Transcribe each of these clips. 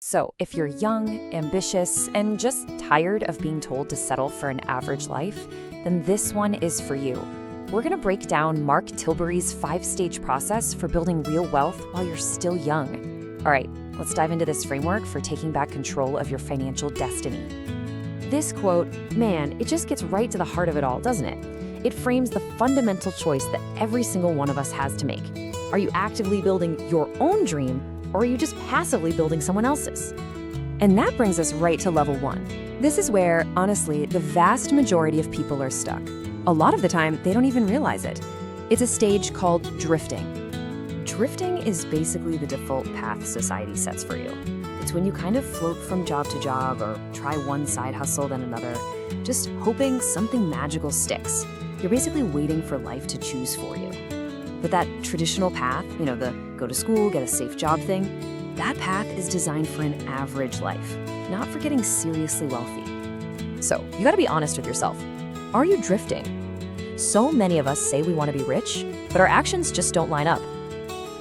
So, if you're young, ambitious, and just tired of being told to settle for an average life, then this one is for you. We're going to break down Mark Tilbury's 5-stage process for building real wealth while you're still young. All right, let's dive into this framework for taking back control of your financial destiny. This quote, man, it just gets right to the heart of it all, doesn't it? It frames the fundamental choice that every single one of us has to make. Are you actively building your own dream, or are you just passively building someone else's? And that brings us right to level 1. This is where, honestly, the vast majority of people are stuck. A lot of the time, they don't even realize it. It's a stage called drifting. Drifting is basically the default path society sets for you. It's when you kind of float from job to job or try one side hustle then another, just hoping something magical sticks. You're basically waiting for life to choose for you. But that traditional path, the go to school, get a safe job thing, that path is designed for an average life, not for getting seriously wealthy. So, you gotta be honest with yourself. Are you drifting? So many of us say we want to be rich, but our actions just don't line up.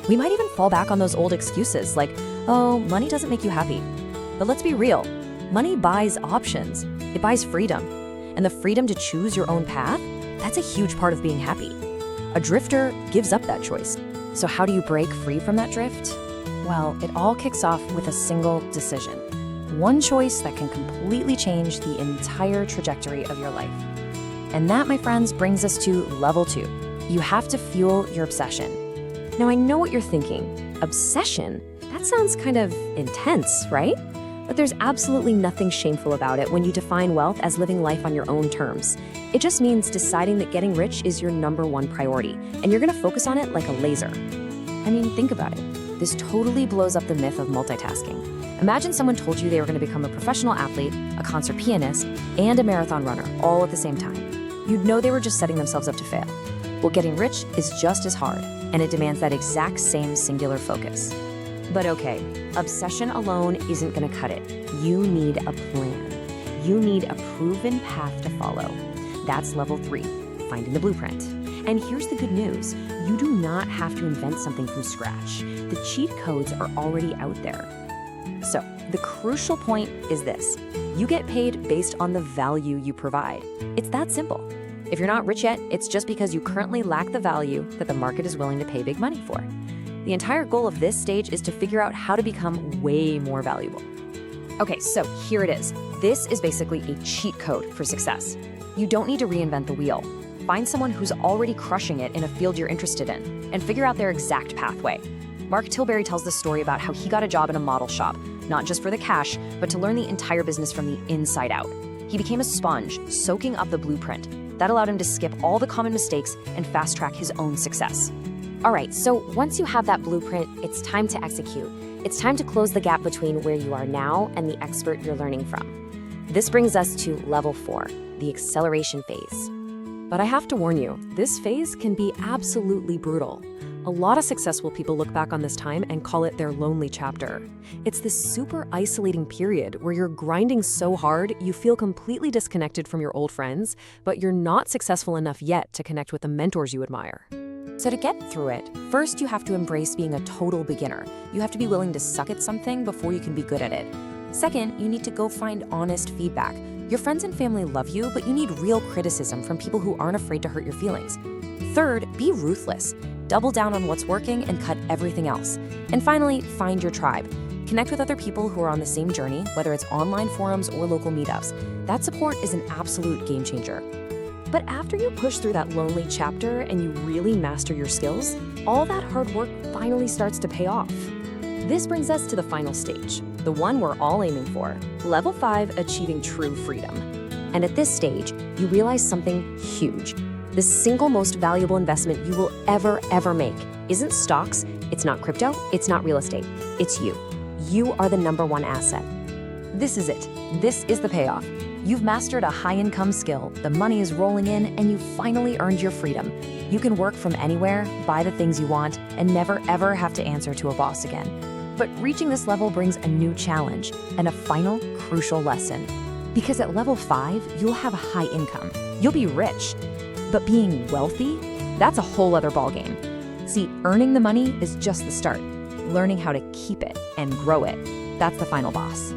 We might even fall back on those old excuses like, oh, money doesn't make you happy. But let's be real. Money buys options. It buys freedom. And the freedom to choose your own path, that's a huge part of being happy. A drifter gives up that choice. So how do you break free from that drift? Well, it all kicks off with a single decision. One choice that can completely change the entire trajectory of your life. And that, my friends, brings us to level 2. You have to fuel your obsession. Now, I know what you're thinking. Obsession? That sounds kind of intense, right? But there's absolutely nothing shameful about it when you define wealth as living life on your own terms. It just means deciding that getting rich is your number one priority, and you're gonna focus on it like a laser. I mean, think about it. This totally blows up the myth of multitasking. Imagine someone told you they were gonna become a professional athlete, a concert pianist, and a marathon runner all at the same time. You'd know they were just setting themselves up to fail. Well, getting rich is just as hard, and it demands that exact same singular focus. But okay, obsession alone isn't gonna cut it. You need a plan. You need a proven path to follow. That's level 3, finding the blueprint. And here's the good news. You do not have to invent something from scratch. The cheat codes are already out there. So, the crucial point is this. You get paid based on the value you provide. It's that simple. If you're not rich yet, it's just because you currently lack the value that the market is willing to pay big money for. The entire goal of this stage is to figure out how to become way more valuable. Okay, so here it is. This is basically a cheat code for success. You don't need to reinvent the wheel. Find someone who's already crushing it in a field you're interested in and figure out their exact pathway. Mark Tilbury tells the story about how he got a job in a model shop, not just for the cash, but to learn the entire business from the inside out. He became a sponge, soaking up the blueprint. That allowed him to skip all the common mistakes and fast-track his own success. All right, so once you have that blueprint, it's time to execute. It's time to close the gap between where you are now and the expert you're learning from. This brings us to level 4, the acceleration phase. But I have to warn you, this phase can be absolutely brutal. A lot of successful people look back on this time and call it their lonely chapter. It's this super isolating period where you're grinding so hard you feel completely disconnected from your old friends, but you're not successful enough yet to connect with the mentors you admire. So to get through it, first you have to embrace being a total beginner. You have to be willing to suck at something before you can be good at it. Second, you need to go find honest feedback. Your friends and family love you, but you need real criticism from people who aren't afraid to hurt your feelings. Third, be ruthless. Double down on what's working and cut everything else. And finally, find your tribe. Connect with other people who are on the same journey, whether it's online forums or local meetups. That support is an absolute game changer. But after you push through that lonely chapter and you really master your skills, all that hard work finally starts to pay off. This brings us to the final stage, the one we're all aiming for, level 5, achieving true freedom. And at this stage, you realize something huge. The single most valuable investment you will ever make isn't stocks, it's not crypto, it's not real estate, it's you. You are the number one asset. This is it. This is the payoff. You've mastered a high-income skill, the money is rolling in, and you finally earned your freedom. You can work from anywhere, buy the things you want, and never ever have to answer to a boss again. But reaching this level brings a new challenge and a final crucial lesson. Because at level 5, you'll have a high income. You'll be rich. But being wealthy, that's a whole other ballgame. See, earning the money is just the start. Learning how to keep it and grow it, That's the final boss.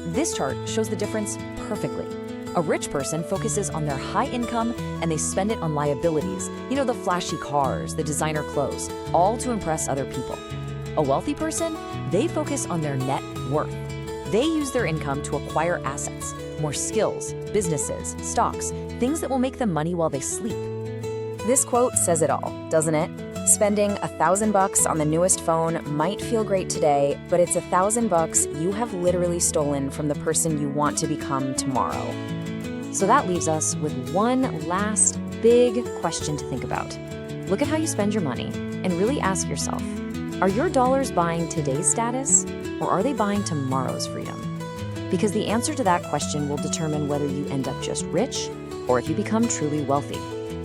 This chart shows the difference perfectly. A rich person focuses on their high income and they spend it on liabilities, the flashy cars, the designer clothes, all to impress other people. A wealthy person, they focus on their net worth. They use their income to acquire assets, more skills, businesses, stocks, things that will make them money while they sleep. This quote says it all, doesn't it? Spending $1,000 on the newest phone might feel great today, but it's $1,000 you have literally stolen from the person you want to become tomorrow. So that leaves us with one last big question to think about. Look at how you spend your money and really ask yourself, are your dollars buying today's status or are they buying tomorrow's freedom? Because the answer to that question will determine whether you end up just rich or if you become truly wealthy.